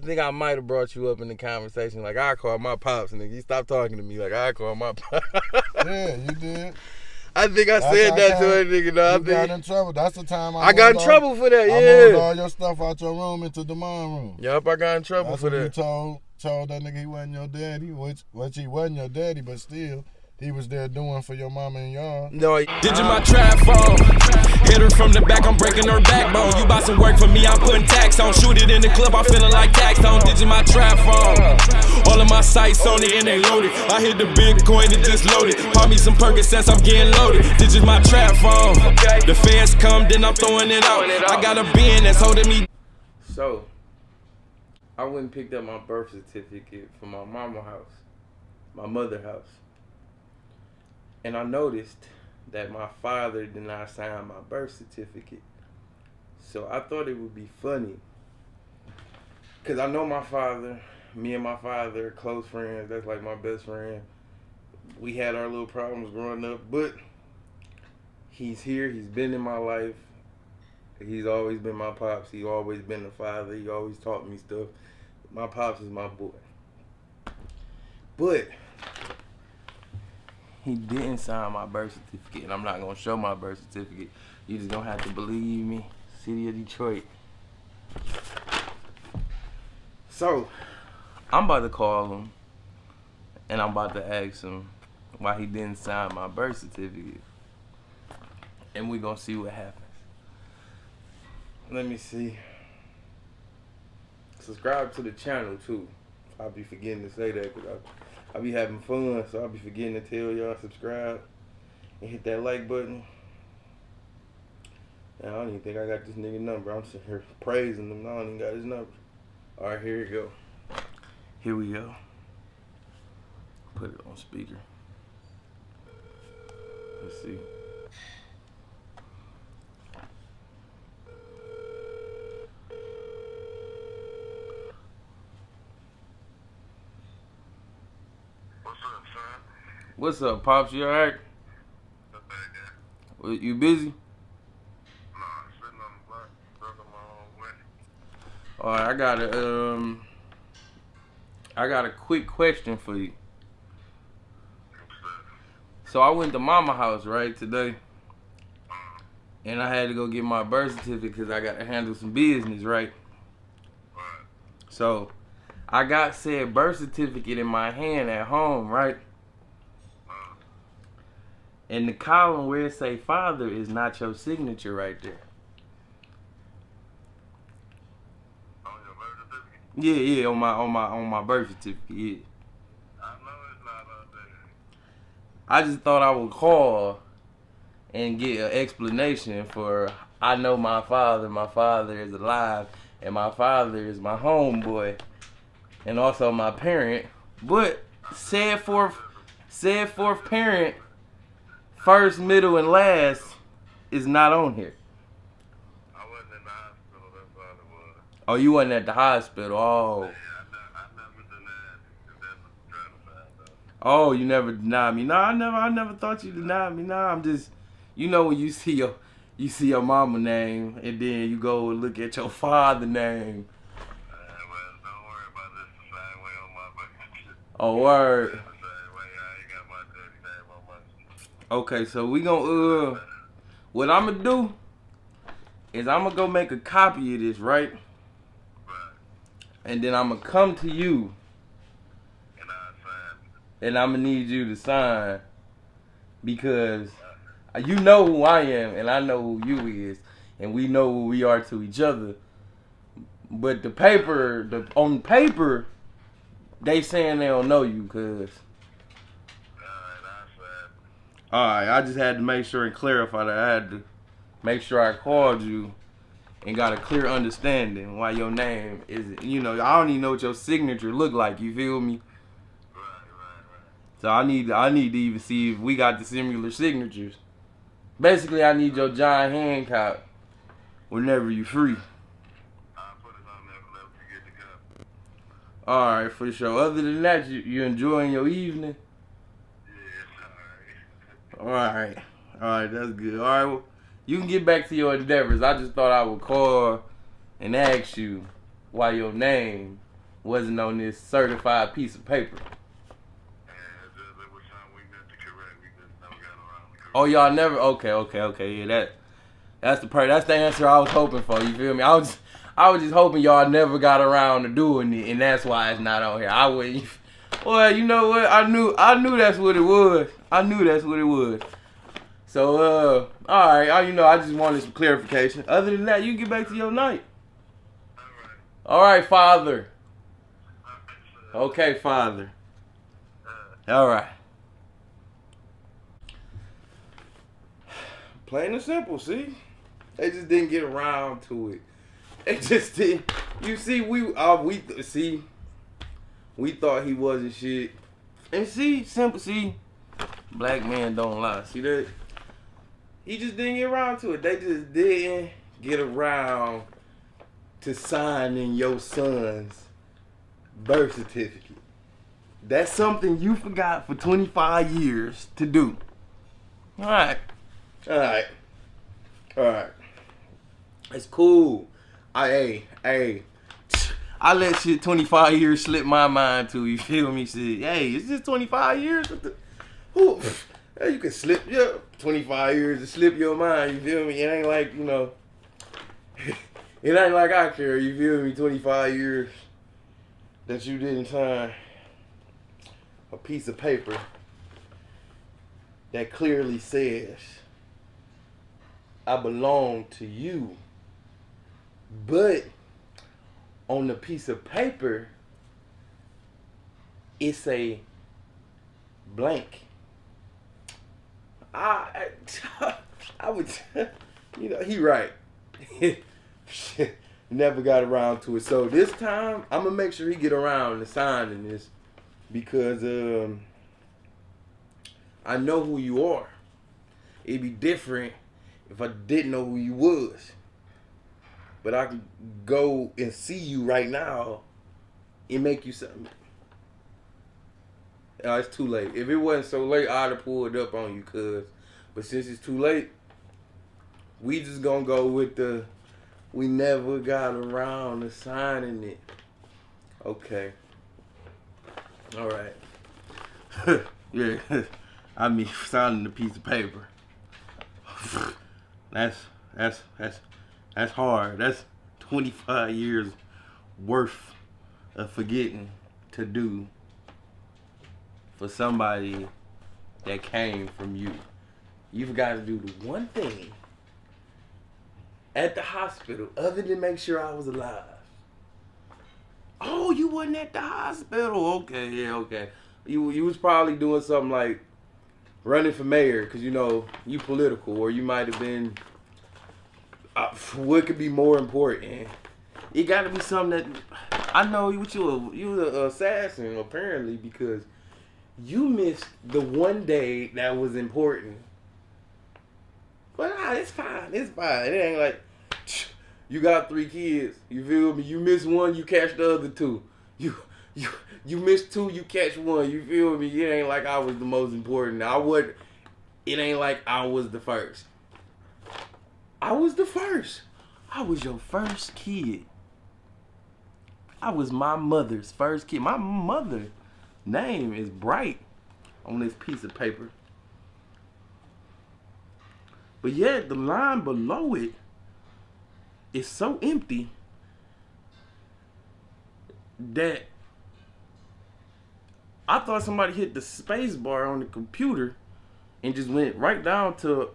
think I might have brought you up in the conversation. Like, I call my pops, nigga. You stop talking to me. Like, I call my pops. Yeah, you did. I think I said that to a nigga. No, you got in trouble. That's the time I got in trouble for that, I moved all your stuff out your room into the mom room. Yup, I got in trouble for that. You told that nigga he wasn't your daddy, which he wasn't your daddy, but still, he was there doing for your mama and y'all. No, Didnt my trap phone. Hit her from the back, I'm breaking her backbone. You buy some work for me, I'm putting tax on. Shoot it in the club, I'm feeling like tax on. Didnt my trap phone. All of my sights on it and they loaded. I hit the Bitcoin, it just loaded. Pop me some Percocets, I'm getting loaded. Didnt my trap phone. The feds come, then I'm throwing it out. I got a bin that's holding me. So, I went and picked up my birth certificate from my mama house, my mother house. And I noticed that my father did not sign my birth certificate. So I thought it would be funny. Because I know my father, me and my father are close friends. That's like my best friend. We had our little problems growing up, but he's here. He's been in my life. He's always been my pops. He's always been the father. He always taught me stuff. My pops is my boy. But he didn't sign my birth certificate, and I'm not gonna show my birth certificate. You just gonna have to believe me. City of Detroit. So, I'm about to call him, and I'm about to ask him why he didn't sign my birth certificate. And we're gonna see what happens. Let me see. Subscribe to the channel too. I'll be forgetting to say that because I be having fun, so I'll be forgetting to tell y'all subscribe and hit that like button. And I don't even think I got this nigga number. I'm sitting here praising him. I don't even got his number. Alright, here we go. Here we go. Put it on speaker. Let's see. What's up, Pops? You alright? You busy? Nah, sitting on the block, working my own way. Alright, I got a quick question for you. So I went to mama house, right, today. And I had to go get my birth certificate because I got to handle some business, right? So I got said birth certificate in my hand at home, right? And the column where it say father is not your signature right there. On your birth certificate? Yeah, on my birth certificate, yeah. I know it's not on there. I just thought I would call and get an explanation for I know my father is alive, and my father is my homeboy, and also my parent. But said fourth parent, first, middle, and last is not on here. I wasn't in the hospital, that's all it was. Oh, you wasn't at the hospital. Oh. Yeah, I never denied it. That's what I'm trying to find out. Oh, you never denied me. No, I never thought you denied me. No, I'm just, you know, when you see your mama name and then you go and look at your father name. Well, don't worry about this the same way on my birth certificate. Oh, word. The same way I ain't got my daddy name on my certificate. Okay, so we gonna what I'm gonna do is I'm gonna go make a copy of this, right? Right. And then I'm gonna come to you And I signed and I'm gonna need you to sign because you know who I am and I know who you is and we know who we are to each other. But on paper, they saying they don't know you, cuz. Alright, I just had to make sure and clarify that. I had to make sure I called you and got a clear understanding why your name is, you know, I don't even know what your signature look like, you feel me? Right. So I need to even see if we got the similar signatures. Basically, I need your John Hancock whenever you free. I'll put it on there whenever you get to go. Alright, for sure. Other than that, you enjoying your evening? Yeah, Alright, that's good. Alright, well, you can get back to your endeavors. I just thought I would call and ask you why your name wasn't on this certified piece of paper. And it was time we met to correct. We just never got around to correct. Oh, y'all never? Okay. Yeah, that's the answer I was hoping for. You feel me? I was just hoping y'all never got around to doing it, and that's why it's not on here. I wouldn't. Well, you know what? I knew that's what it was. So, all right. I just wanted some clarification. Other than that, you can get back to your night. All right, Father. Okay, Father. All right. Plain and simple, see? They just didn't get around to it. They just did. You see, we thought he wasn't shit. And see, simple, see, black men don't lie. See that? He just didn't get around to it. They just didn't get around to signing your son's birth certificate. That's something you forgot for 25 years to do. All right. It's cool. I let shit 25 years slip my mind too. You feel me? Shit. Hey, it's just 25 years. You can slip 25 years to slip your mind. You feel me? It ain't like, it ain't like I care. You feel me? 25 years that you didn't sign a piece of paper that clearly says, I belong to you. But on the piece of paper, it's a blank. I would, he right. Never got around to it. So this time, I'm going to make sure he get around to signing this because I know who you are. It'd be different if I didn't know who you was. But I can go and see you right now and make you something. It's too late. If it wasn't so late, I'd have pulled up on you, cuz. But since it's too late, we just gonna go with we never got around to signing it. Okay. All right. Yeah. I mean, signing a piece of paper. That's hard. That's 25 years worth of forgetting to do for somebody that came from you. You've got to do the one thing at the hospital other than make sure I was alive. Oh, you wasn't at the hospital. Okay, yeah, okay. You was probably doing something like running for mayor because, you political, or you might have been, what could be more important? It got to be something that, I know you an assassin apparently because you missed the one day that was important. But it's fine. It ain't like you got 3 kids. You feel me? You miss one, you catch the other 2. You miss 2, you catch 1. You feel me? It ain't like I was the most important. It ain't like I was the first. I was the first. I was your first kid. I was my mother's first kid. My mother's name is bright on this piece of paper. But yet the line below it is so empty that I thought somebody hit the space bar on the computer and just went right down to,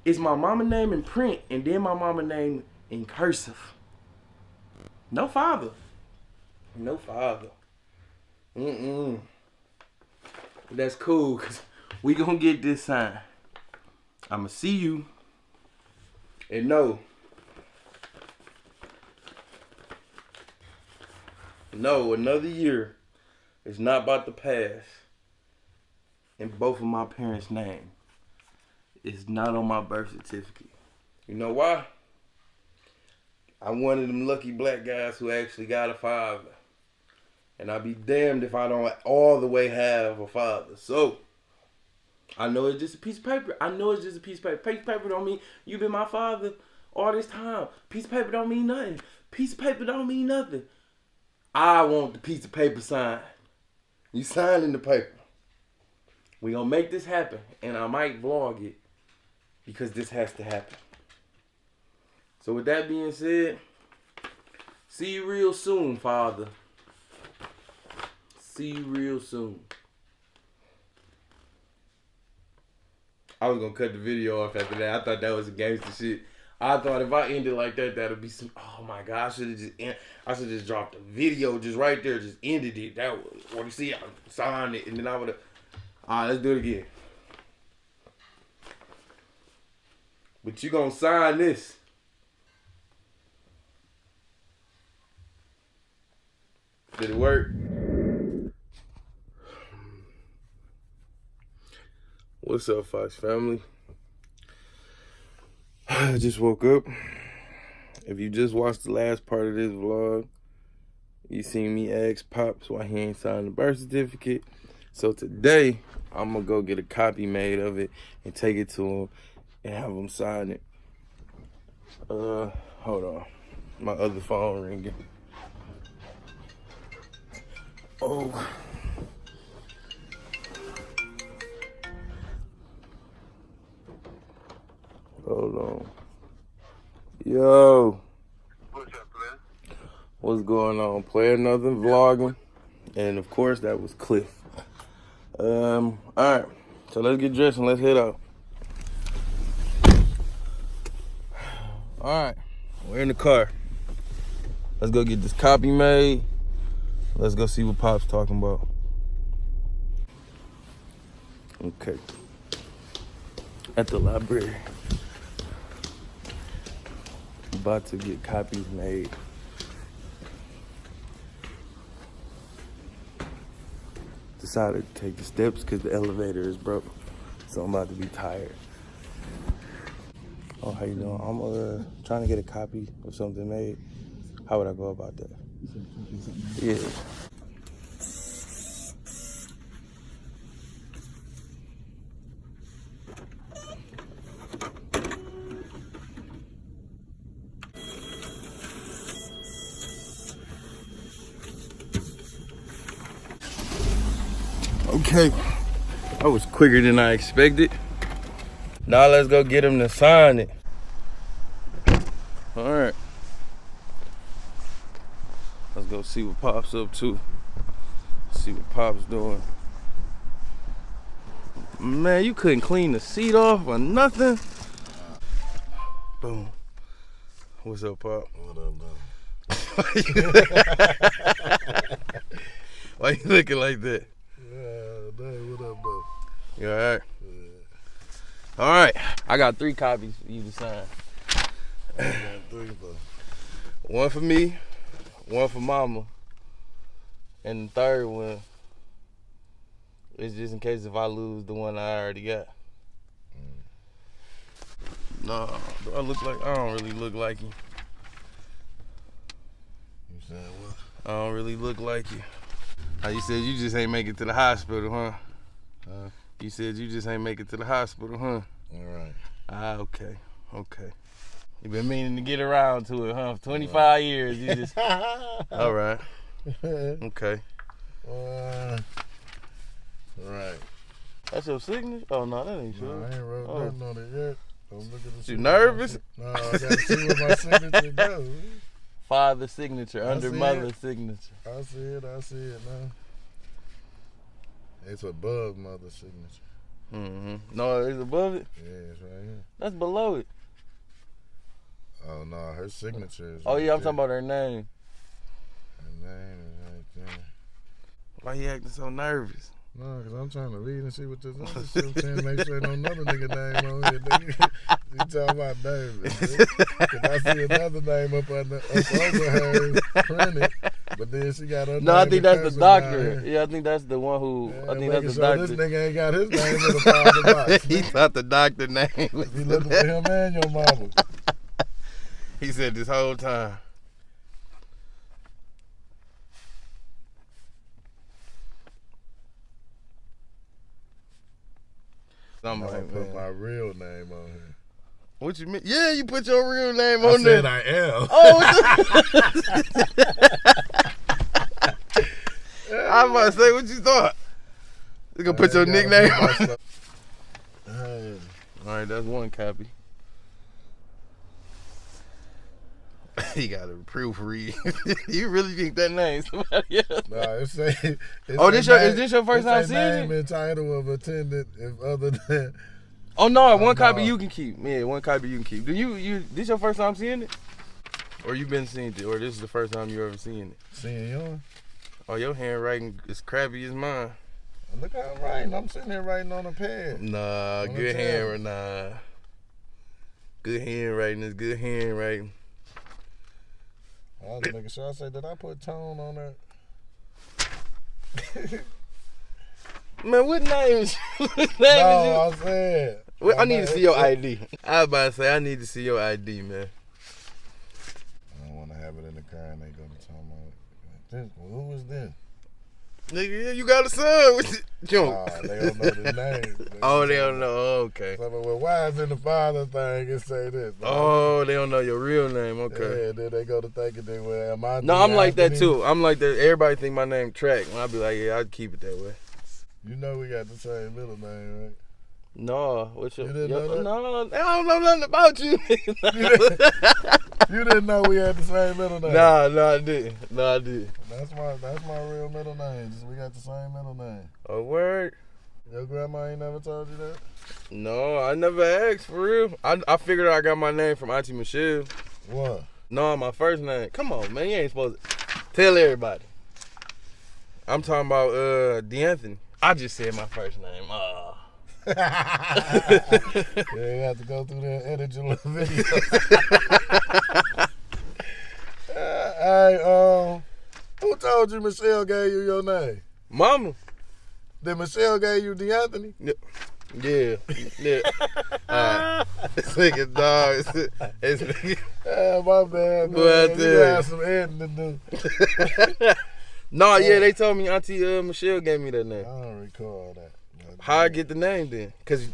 it's my mama name in print and then my mama name in cursive. No father. That's cool, because we gonna get this signed. I'ma see you and know another year is not about to pass in both of my parents' name. It's not on my birth certificate. You know why? I'm one of them lucky black guys who actually got a father. And I'll be damned if I don't all the way have a father. So, I know it's just a piece of paper. Piece of paper don't mean you've been my father all this time. Piece of paper don't mean nothing. I want the piece of paper signed. You signing the paper. We gonna make this happen, and I might vlog it because this has to happen. So with that being said, see you real soon, Father. See you real soon. I was gonna cut the video off after that. I thought that was a gangster shit. I thought if I ended like that, that'd be some. Oh my god! I should just dropped the video just right there, just ended it. That was what you see. I signed it, and then I would have. All right, let's do it again. But you gonna sign this? Did it work? What's up, Fox family? I just woke up. If you just watched the last part of this vlog, you seen me ask Pops why he ain't signed the birth certificate. So today, I'm gonna go get a copy made of it and take it to him and have him sign it. Hold on. My other phone ringing. Oh. Hold on. Yo. What's up, man? What's going on? Player Nothing vlogging. And of course that was Cliff. Alright. So let's get dressed and let's head out. Alright. We're in the car. Let's go get this copy made. Let's go see what Pop's talking about. Okay. At the library. About to get copies made. Decided to take the steps because the elevator is broke. So I'm about to be tired. Oh, how you doing? I'm trying to get a copy of something made. How would I go about that? Yeah. Okay, that was quicker than I expected. Now let's go get him to sign it. All right. Let's go see what Pop's up to. See what Pop's doing. Man, you couldn't clean the seat off or nothing. Boom. What's up, Pop? What up, man? Why you looking like that? Dang, what up, though? You all right? Yeah. All right. I got 3 copies for you to sign. I got 3, though. One for me, one for Mama, and the third one is just in case if I lose the one I already got. No, do I look like? I don't really look like you. You saying what? I don't really look like you. You said you just ain't make it to the hospital, huh? Huh? You said you just ain't make it to the hospital, huh? All right. Okay. You been meaning to get around to it, huh? 25 years, you just... All right. Okay. Right. That's your signature? Oh, no, that ain't No, sure. I ain't wrote nothing on it yet. Don't look at the You nervous? No, I gotta see where my signature goes. Father's signature, I under see mother's it. signature. I see it now. It's above mother's signature. Mm-hmm. No, it's above it? Yeah, it's right here. That's below it. Oh, no, her signature is Oh, right yeah, I'm there. talking about her name. Her name is right there. Why you acting so nervous? No, because I'm trying to read and see what this other shit. I'm trying to make sure no another nigga name on here, nigga. You talking about David, because I see another name up over hers printed, but then she got her No, name I think in that's the cursive doctor. down here. Yeah, I think that's the one who. Yeah, I think making that's the sure doctor. this nigga ain't got his name in the father box. He thought the doctor name was. He looking for him and your mama. He said this whole time. I'm Somebody, gonna put man. my real name on here. What you mean? Yeah, you put your real name I on said there. I am. Oh, I was about to say, what you thought? You gonna put your nickname on? Alright, that's one copy. He got to proofread. You really think that name somebody else? Nah, it's is this your first time seeing name it? and title of attendant if other than. Oh no, one copy you can keep. Yeah, one copy you can keep. This your first time seeing it? Or you been seeing it? Or this is the first time you ever seeing it? Seeing yours? Oh, your handwriting is crappy as mine. Look how I'm writing. I'm sitting there writing on a pad. Nah, good handwriting. Nah. Good handwriting is good handwriting. I was making sure I said, did I put tone on that? Man, what name is you? I said. I need to see your ID. I was about to say, I need to see your ID, man. I don't want to have it in the car and they go to talk about who is this? Nigga, you got a son. They don't know the name. Oh, they don't know. Oh, okay. So, well, why is in the father thing and say this? Oh, they don't know your real name. Okay. Yeah, then they go to thinking they well, am I? No, I'm like that too. I'm like that. Everybody think my name Track. And I'll be like, yeah, I'd keep it that way. You know we got the same middle name, right? No, what's your? You didn't know that? No, I don't know nothing about you. You didn't know we had the same middle name. No, I didn't. No, I didn't. That's my real middle name. Just we got the same middle name. A word? Your grandma ain't never told you that? No, I never asked for real. I figured I got my name from Auntie Michelle. What? No, my first name. Come on, man. You ain't supposed to tell everybody. I'm talking about Didnt. I just said my first name. Yeah, you have to go through the editing video. Hey, who told you Michelle gave you your name? Mama. Did Michelle gave you D'Anthony? Yeah. This nigga dog. My bad, man. You got some editing to do. No, yeah, they told me Auntie Michelle gave me that name. I don't recall that. How I get the name then? Because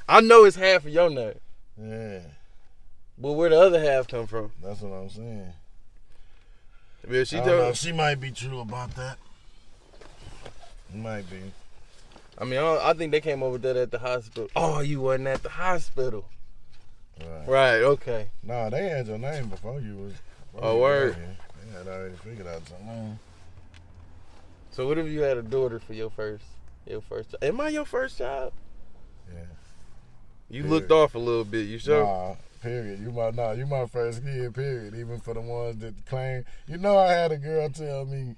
I know it's half of your name. Yeah. But where the other half come from? That's what I'm saying. Yeah, she might be true about that. It might be. I mean, I think they came up with that at the hospital. Oh, you wasn't at the hospital. Right, okay. Nah, they had your name before you was. Oh, word. They had already figured out something. So what if you had a daughter for your first child? Am I your first child? Yeah. You looked off a little bit, you sure? Nah, period. You my first kid, period. Even for the ones that claim. You know, I had a girl tell me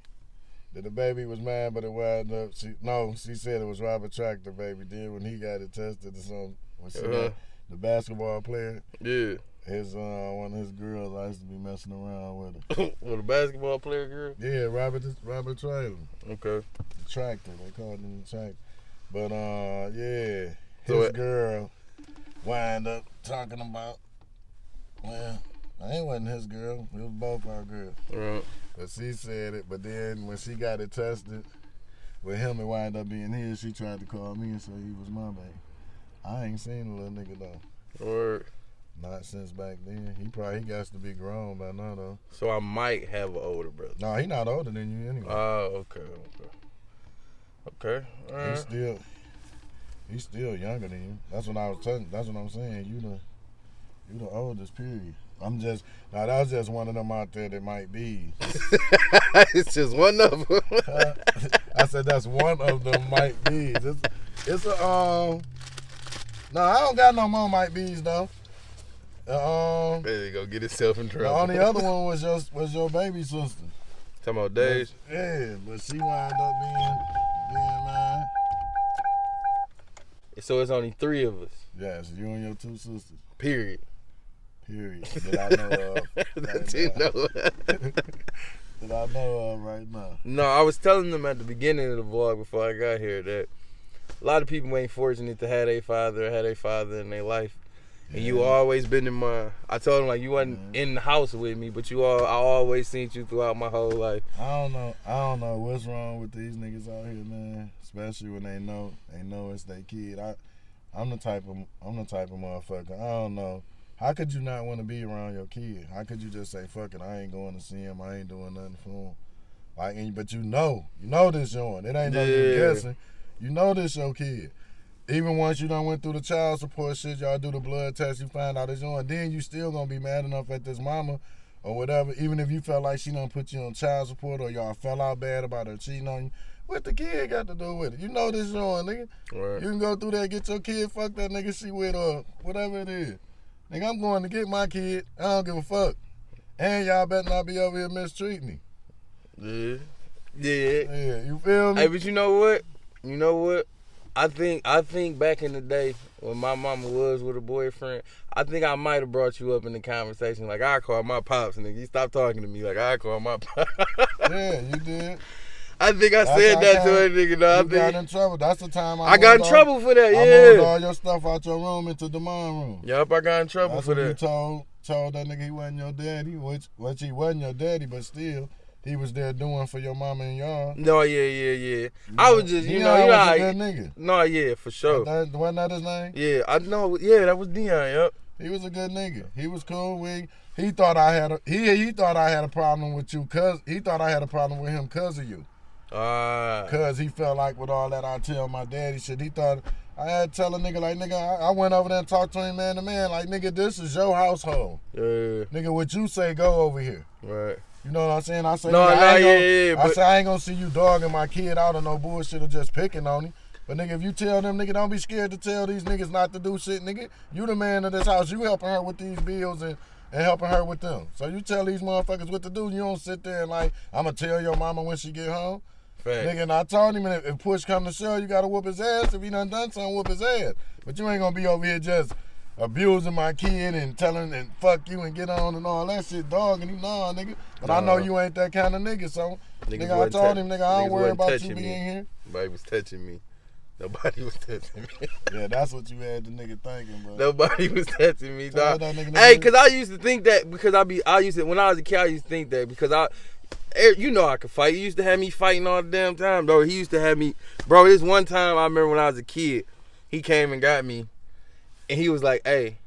that the baby was mine, but it wound up. She said it was Robert Track, the baby did when he got it tested or something. When she got the basketball player. Yeah. One of his girls, I used to be messing around with her. With a basketball player girl? Yeah, Robert Traylor. Okay. The tractor, they called him the tractor. But yeah, his girl wind up talking about, well, I wasn't his girl. It was both our girls. Right. But she said it, but then when she got it tested, with him it wind up being his, she tried to call me and say he was my baby. I ain't seen the little nigga though. Word. Not since back then. He got to be grown by now though. So I might have an older brother. No, he not older than you anyway. Oh, okay. All right. He's still younger than you. That's what I'm saying. You the oldest, period. That was just one of them out there that might be. It's just one of them. I said that's one of them might be. It's a no, I don't got no more might be's though. There you go, get himself in trouble. The only other one was your baby sister. Talking about Days? Yeah, but she wound up being mine. So it's only 3 of us. Yes, you and your 2 sisters. Period. That I know of. That you know. That I know of right now. No, I was telling them at the beginning of the vlog before I got here that a lot of people ain't fortunate to have a father in their life. And you always been in my. I told them like you wasn't in the house with me, but I always seen you throughout my whole life. I don't know what's wrong with these niggas out here, man. Especially when they know it's their kid. I'm the type of motherfucker. I don't know. How could you not want to be around your kid? How could you just say fuck it? I ain't going to see him. I ain't doing nothing for him. Like, but you know this yours. It ain't no you guessing. You know this your kid. Even once you done went through the child support shit, y'all do the blood test, you find out it's yours. Then you still gonna be mad enough at this mama or whatever, even if you felt like she done put you on child support or y'all fell out bad about her cheating on you. What the kid got to do with it? You know this yours, nigga. Right. You can go through there, get your kid, fuck that nigga she with or whatever it is. Nigga, I'm going to get my kid. I don't give a fuck. And y'all better not be over here mistreating me. Yeah. Yeah, you feel me? Hey, but you know what? I think back in the day when my mama was with a boyfriend, I think I might have brought you up in the conversation. Like, I call my pops, nigga. You stop talking to me. Like, I call my pops. Yeah, you did. I think I said that to a nigga. No, you got in trouble. That's the time I got in trouble for that, yeah. I moved all your stuff out your room into the mom room. Yup, I got in trouble for that. You told that nigga he wasn't your daddy, which he wasn't your daddy, but still, he was there doing for your mama and y'all. No, yeah. I was just, you know was a good nigga. No, yeah, for sure. Wasn't that his name? Yeah, I know. Yeah, that was Didnt. Yup. He was a good nigga. He was cool. He thought I had a problem with you, cause he thought I had a problem with him cause of you. Cause he felt like with all that I tell my daddy shit, he thought I had to tell a nigga like, nigga, I went over there and talked to him man to man, like, nigga, this is your household. Yeah. Nigga, what you say, go over here. Right. You know what I'm saying? I say, I say I ain't gonna see you dogging my kid out or no bullshit or just picking on him. But nigga, if you tell them, nigga, don't be scared to tell these niggas not to do shit, nigga. You the man of this house. You helping her with these bills and helping her with them. So you tell these motherfuckers what to do. You don't sit there and like, I'm gonna tell your mama when she get home. Fact. Nigga, and I told him if push come to shove, you gotta whoop his ass. If he done something, whoop his ass. But you ain't gonna be over here just abusing my kid and telling and fuck you and get on and all that shit, dog. And he nah, nigga. But I know you ain't that kind of nigga, so nigga, I told him, nigga, I don't worry about you being here. Nobody was touching me. Nobody was touching me. Yeah, that's what you had the nigga thinking, bro. Nobody was touching me, dog. Hey, cause I used to think that because when I was a kid, I used to think that because you know I could fight. He used to have me fighting all the damn time, bro. He used to have me, bro. This one time I remember when I was a kid, he came and got me, and he was like, "Hey,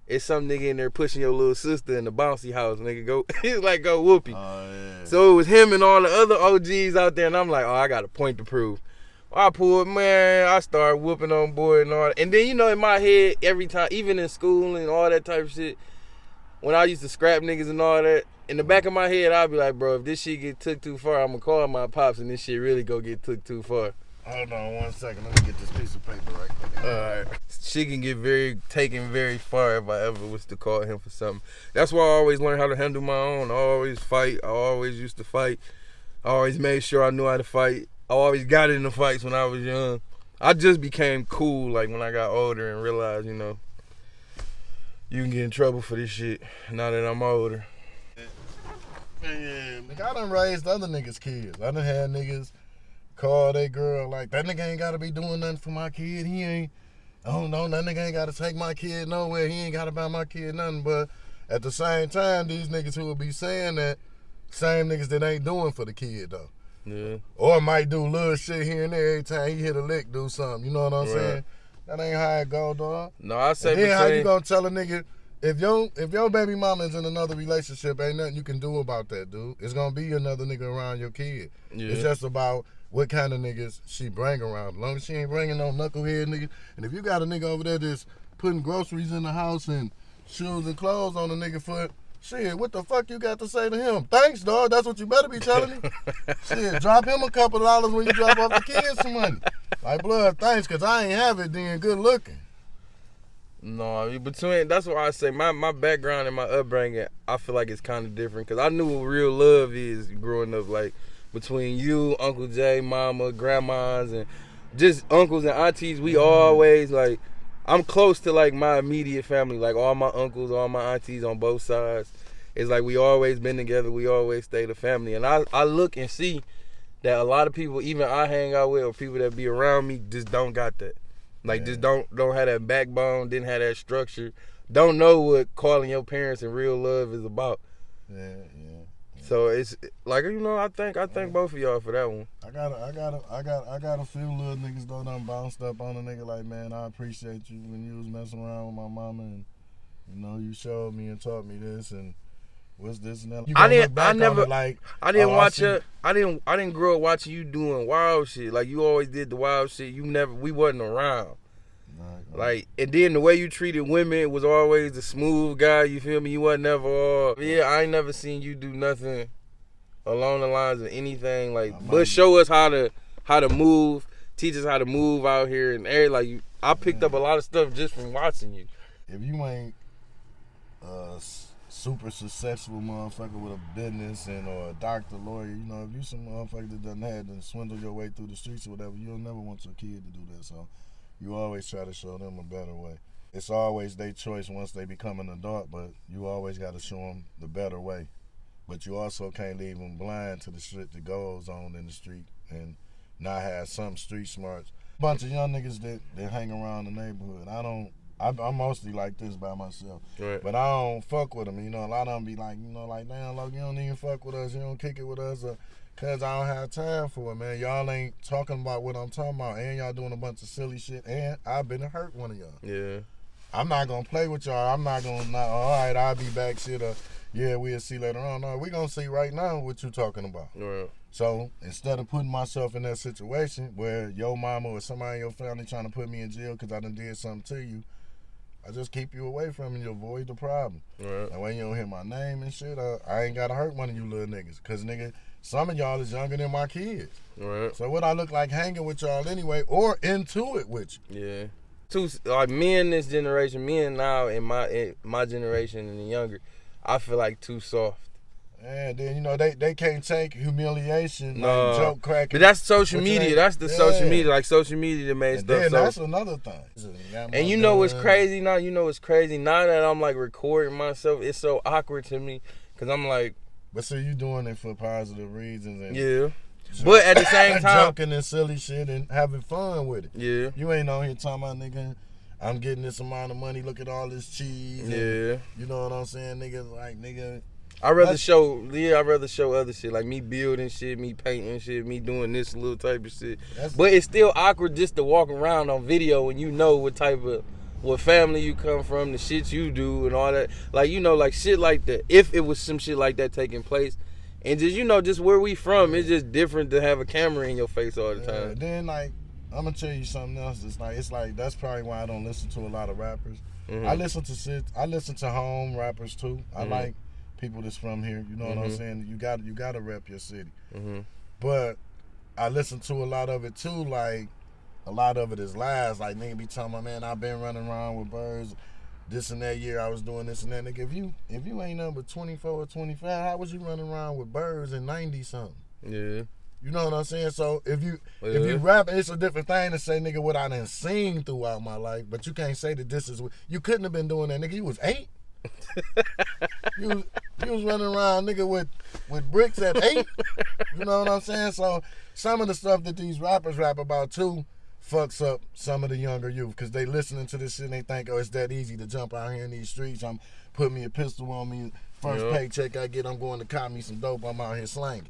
it's some nigga in there pushing your little sister in the bouncy house, nigga. Go." He's like, "Go whoop him." Oh, yeah. So it was him and all the other OGs out there, and I'm like, "Oh, I got a point to prove." I pulled, man. I started whooping on boy and all that. And then, you know, in my head, every time, even in school and all that type of shit, when I used to scrap niggas and all that, in the back of my head, I'd be like, bro, if this shit get took too far, I'm going to call my pops and this shit really go get took too far. Hold on 1 second. Let me get this piece of paper right quick. All right. She can get taken very far if I ever was to call him for something. That's why I always learned how to handle my own. I always fight. I always used to fight. I always made sure I knew how to fight. I always got in the fights when I was young. I just became cool like when I got older and realized, you know, you can get in trouble for this shit now that I'm older. Man, nigga, I done raised other niggas' kids. I done had niggas call their girl like, that nigga ain't gotta be doing nothing for my kid. He ain't, oh no, that nigga ain't gotta take my kid nowhere. He ain't gotta buy my kid nothing. But at the same time, these niggas who will be saying that, same niggas that ain't doing for the kid though. Yeah. Or might do little shit here and there every time he hit a lick, do something. You know what I'm saying? That ain't how it go, dog. No, I say. And then how you gonna tell a nigga if your baby mama is in another relationship, ain't nothing you can do about that, dude. It's gonna be another nigga around your kid. Yeah. It's just about what kind of niggas she bring around. As long as she ain't bringing no knucklehead nigga. And if you got a nigga over there that's putting groceries in the house and shoes and clothes on the nigga foot. Shit, what the fuck you got to say to him? Thanks, dog. That's what you better be telling him. Shit, drop him a couple of dollars when you drop off the kids some money. Like, blood, thanks, because I ain't have it then. Good looking. No, that's why I say my background and my upbringing, I feel like it's kind of different. Because I knew what real love is growing up. Like, between you, Uncle Jay, mama, grandmas, and just uncles and aunties, we always, like, I'm close to like my immediate family, like all my uncles, all my aunties on both sides. It's like we always been together, we always stayed a family. And I look and see that a lot of people, even I hang out with or people that be around me, just don't got that. Like just don't have that backbone, didn't have that structure, don't know what calling your parents and real love is about. Yeah. So it's like, you know, I thank both of y'all for that one. I got a few little niggas though done bounced up on a nigga like, man, I appreciate you when you was messing around with my mama and, you know, you showed me and taught me this and, what's this and that. I didn't watch it. I didn't grow up watching you doing wild shit. Like you always did the wild shit. We wasn't around. Right. Like, and then the way you treated women was always the smooth guy, you feel me? You wasn't never I ain't never seen you do nothing along the lines of anything like, but show us how to move, teach us how to move out here and everything. Like, I picked up a lot of stuff just from watching you. If you ain't super successful motherfucker with a business and or a doctor, lawyer, you know, if you some motherfucker that doesn't have to swindle your way through the streets or whatever, you'll never want your kid to do that. So you always try to show them a better way. It's always their choice once they become an adult, but you always got to show them the better way. But you also can't leave them blind to the shit that goes on in the street and not have some street smarts. Bunch of young niggas that hang around the neighborhood. I'm mostly like this by myself. Right. But I don't fuck with them. You know, a lot of them be like, you know, like, damn, look, you don't even fuck with us. You don't kick it with us. Cause I don't have time for it, man. Y'all ain't talking about what I'm talking about, and y'all doing a bunch of silly shit, and I've been to hurt one of y'all. Yeah. I'm not gonna play with y'all. I'm not gonna, all right, I'll be back, shit, yeah, we'll see later on. No, we gonna see right now what you talking about. Right. So instead of putting myself in that situation where your mama or somebody in your family trying to put me in jail because I done did something to you, I just keep you away from it. You avoid the problem. Right. And when you don't hear my name and shit, I ain't gotta hurt one of you little niggas. Cause nigga, some of y'all is younger than my kids. Right. So what I look like hanging with y'all anyway, or into it with you. Yeah. Like me in this generation, me and now in my generation and the younger, I feel like too soft. And then, you know, they can't take humiliation, like joke cracking. But that's social media. That's the social media. Like social media that made and stuff. Then that's another thing. And you know what's crazy now? You know what's crazy? Now that I'm like recording myself, it's so awkward to me. Cause I'm like. But so you doing it for positive reasons. And yeah. But at the same time. Joking and silly shit and having fun with it. Yeah. You ain't on here talking about, nigga, I'm getting this amount of money. Look at all this cheese. Yeah. And, you know what I'm saying? Nigga, like, nigga. I'd rather show other shit, like me building shit, me painting shit, me doing this little type of shit. But it's still awkward just to walk around on video when you know what family you come from, the shit you do and all that. Like, you know, like shit like that. If it was some shit like that taking place. And just, you know, just where we from, it's just different to have a camera in your face all the time. Then, like, I'm gonna tell you something else. It's like that's probably why I don't listen to a lot of rappers. Mm-hmm. I listen to home rappers too. I like people that's from here, you know what I'm saying? You got to rep your city. Mm-hmm. But I listen to a lot of it too, like a lot of it is lies. Like nigga be telling my man, I've been running around with birds this and that year, I was doing this and that. Nigga, if you ain't number 24 or 25, how was you running around with birds in 90 something? Yeah. You know what I'm saying? So if you rap, it's a different thing to say, nigga, what I done seen throughout my life, but you can't say that this is what you couldn't have been doing that, nigga. You was 8. you was running around, nigga, with bricks at 8. You know what I'm saying? So some of the stuff that these rappers rap about too fucks up some of the younger youth because they listening to this shit and they think, oh, it's that easy to jump out here in these streets. I'm putting me a pistol on me. First paycheck I get, I'm going to cop me some dope. I'm out here slanging.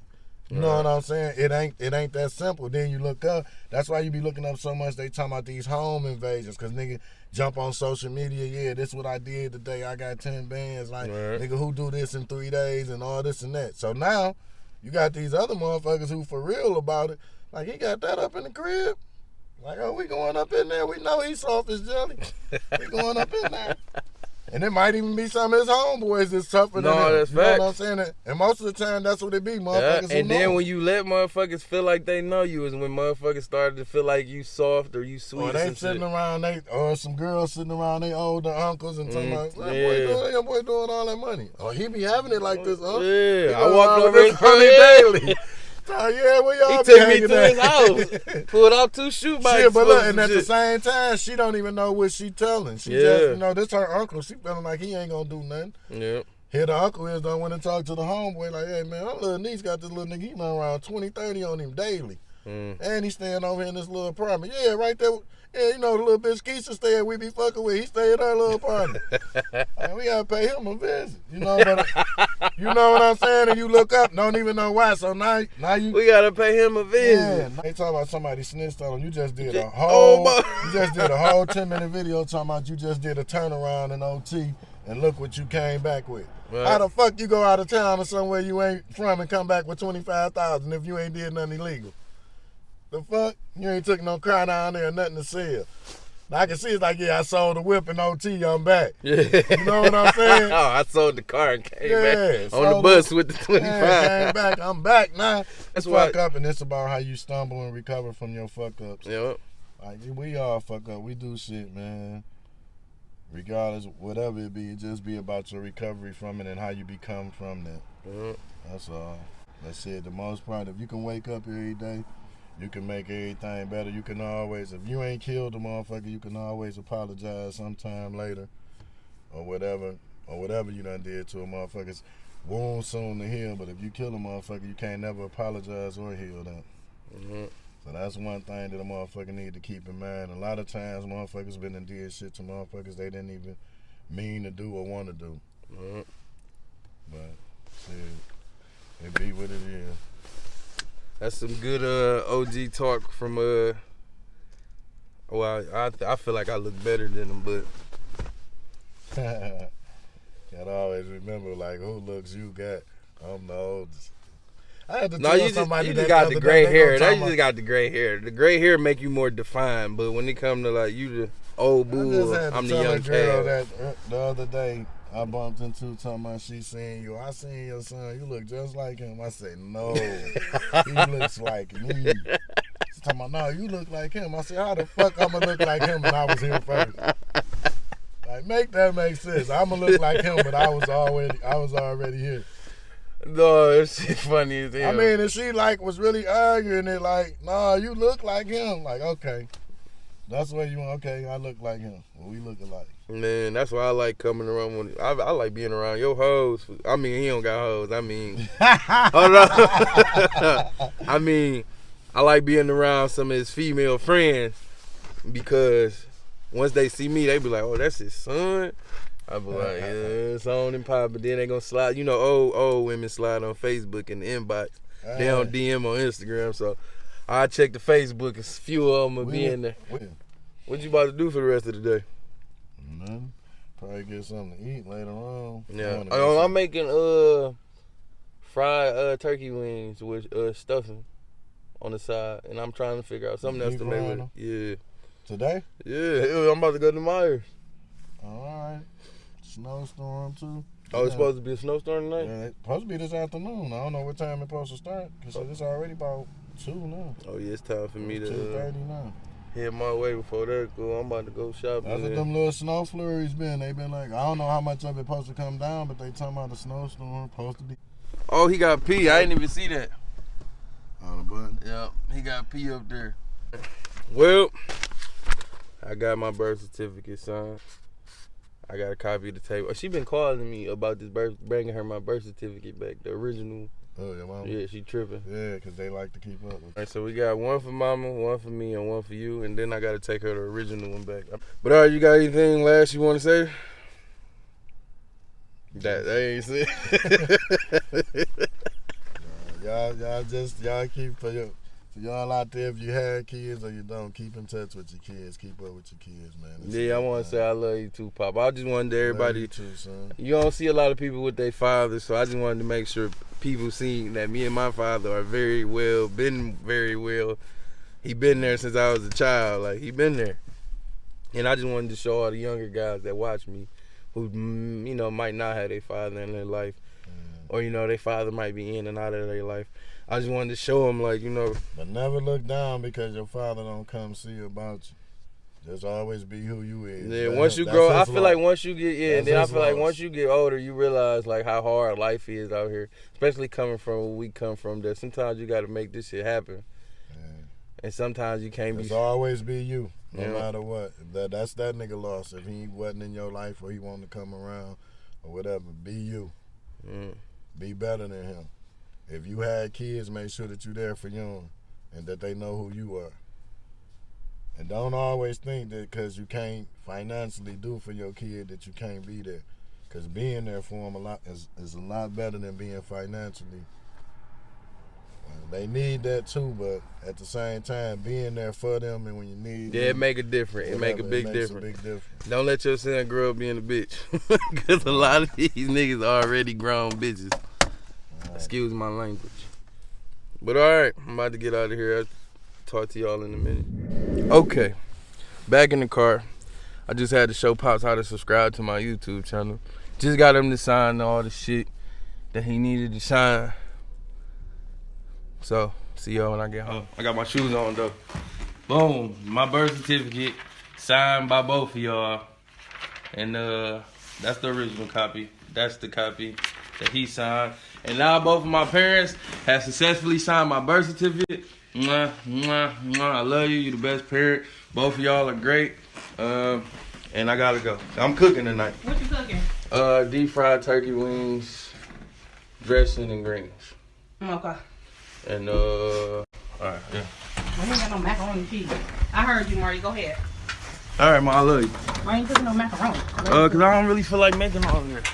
You know what I'm saying? It ain't that simple. Then you look up. That's why you be looking up so much. They talking about these home invasions because nigga jump on social media. Yeah, this what I did today. I got 10 bands. Like nigga who do this in 3 days and all this and that. So now you got these other motherfuckers who for real about it. Like he got that up in the crib. Like, oh, we going up in there. We know he's soft as jelly. We going up in there. And it might even be some of his homeboys that's tougher than him. That's you know what I'm saying? And most of the time, that's what it be, motherfuckers. And then when you let motherfuckers feel like they know you is when motherfuckers started to feel like you soft or you sweet. Or they sitting around, or some girls sitting around their older uncles and talking about, that boy doing all that money. Oh, he be having it like this, huh? Yeah, I walked over his daily. Oh, yeah, where y'all he took me to his house, pulled out 2 shoe bikes. Shit, but look, and at the same time, she don't even know what she telling. She just, you know, this her uncle. She feeling like he ain't gonna do nothing. Yeah. Here the uncle is don't want to talk to the homeboy like, hey man, our little niece got this little nigga, he run around 20, 30 on him daily. And he staying over here in this little apartment. Yeah, right there. Yeah, you know the little bitch Keisha stay we be fucking with. He stay in our little apartment. And we gotta pay him a visit. You know, but you know what I'm saying? And you look up, don't even know why. So now you we gotta pay him a visit. Yeah, they talking about somebody snitched on him. You just did a whole 10-minute video talking about you just did a turnaround in OT and look what you came back with. Right. How the fuck you go out of town or somewhere you ain't from and come back with 25,000 if you ain't did nothing illegal? The fuck? You ain't took no car down there or nothing to sell. Now, I can see it's like, yeah, I sold the whip and OT, I'm back. Yeah. You know what I'm saying? Oh, I sold the car and came back on the sold bus with the 25. Yeah, came back, I'm back now. That's fuck why- up, and it's about how you stumble and recover from your fuck ups. Yep. Like, we all fuck up. We do shit, man. Regardless, whatever it be, it just be about your recovery from it and how you become from that. Yep. That's all. That's it. The most part, if you can wake up every day, you can make everything better. You can always, if you ain't killed a motherfucker, you can always apologize sometime later or whatever you done did to a motherfucker's wound soon to heal. But if you kill a motherfucker, you can't never apologize or heal that. Mm-hmm. So that's one thing that a motherfucker need to keep in mind. A lot of times motherfuckers been and did shit to motherfuckers they didn't even mean to do or want to do. Mm-hmm. But shit, it be what it is. That's some good OG talk from well, I feel like I look better than him, but Gotta always remember, like, who looks you got. I'm the oldest. I had to no, tell you somebody just that got the the other gray day, hair. they That gonna you talk just got the gray hair. The gray hair make you more defined, but when it come to like you the old about- I bull, just had to I'm the tell young a girl cat. that the other day I bumped into talking about she seen you. I seen your son. You look just like him. I said, no, he looks like me. She's talking about, no, you look like him. I said, how the fuck I'm gonna look like him when I was here first? Like, make that make sense. I'm gonna look like him, but I was already here. No, it's funny as hell. I mean, and she like was really arguing it, like, nah, you look like him. Like, okay, that's where you want. Okay, I look like him. Well, we look alike. Man, that's why I like coming around. When I like being around your hoes. I mean, he don't got hoes. I mean, hold on. I mean, I like being around some of his female friends because once they see me, they be like, "Oh, that's his son." I be like, "Yeah, it's on and pop." But then they gonna slide. You know, old women slide on Facebook in the inbox. They don't DM on Instagram. So I check the Facebook and a few of them will be in there. What you about to do for the rest of the day? Nothing. Probably get something to eat later on. Yeah, I'm making fried turkey wings with stuffing on the side, and I'm trying to figure out something else to make with it. Yeah. Today? Yeah, I'm about to go to Myers. All right. Snowstorm too. Oh, it's supposed to be a snowstorm tonight? Yeah, it's supposed to be this afternoon. I don't know what time it's supposed to start because it's already about 2 now. Oh yeah, it's time for me to 2:30 now. head my way before that go. I'm about to go shopping. That's what them little snow flurries been. They been like, I don't know how much of it supposed to come down, but they talking about the snowstorm supposed to be. Oh, he got P. I didn't even see that. On the button. Yep, he got P up there. Well, I got my birth certificate signed. I got a copy of the tape. She been calling me about this bringing her my birth certificate back, the original. Oh, your mama? Yeah, she tripping. Yeah, because they like to keep up with All right, so we got one for mama, one for me, and one for you, and then I got to take her the original one back. But all right, you got anything last you want to say? That ain't it. Y'all keep for y'all out there, if you had kids or you don't, keep in touch with your kids. Keep up with your kids, man. Yeah, I want to say I love you too, Pop. I just wanted everybody. Love you too, son. You don't see a lot of people with their fathers, so I just wanted to make sure people see that me and my father are been very well. He been there since I was a child. Like, he been there. And I just wanted to show all the younger guys that watch me who, might not have their father in their life. Or, their father might be in and out of their life. I just wanted to show them, But never look down because your father don't come see about you. Just always be who you is. Yeah, once you grow, I feel like once you get, once you get older, you realize, how hard life is out here. Especially coming from where we come from, that sometimes you got to make this shit happen. Yeah. And sometimes you can't Just always be you, no matter what. That's that nigga lost. If he wasn't in your life or he wanted to come around or whatever, be you. Be better than him. If you had kids, make sure that you're there for them and that they know who you are. And don't always think that because you can't financially do for your kid that you can't be there. Because being there for them is a lot better than being financially. They need that too, but at the same time, being there for them and when you need Yeah, them, it make a difference. It make a big makes difference. a big difference. Don't let your son grow up being a bitch. Because a lot of these niggas are already grown bitches. Excuse my language. But alright, I'm about to get out of here. I'll talk to y'all in a minute. Okay, back in the car. I just had to show Pops how to subscribe to my YouTube channel. Just got him to sign all the shit that he needed to sign. So, see y'all when I get home. I got my shoes on though. Boom, my birth certificate signed by both of y'all. And that's the original copy. That's the copy that he signed. And now both of my parents have successfully signed my birth certificate. Mwah, mwah, mwah. I love you. You're the best parent. Both of y'all are great. And I gotta go. I'm cooking tonight. What you cooking? Deep fried turkey wings, dressing and greens. Okay. And alright, yeah. I ain't got no macaroni and cheese. I heard you, Marie. Go ahead. Alright, Ma, I love you. Why ain't cooking no macaroni? Cause I don't really feel like making all of that.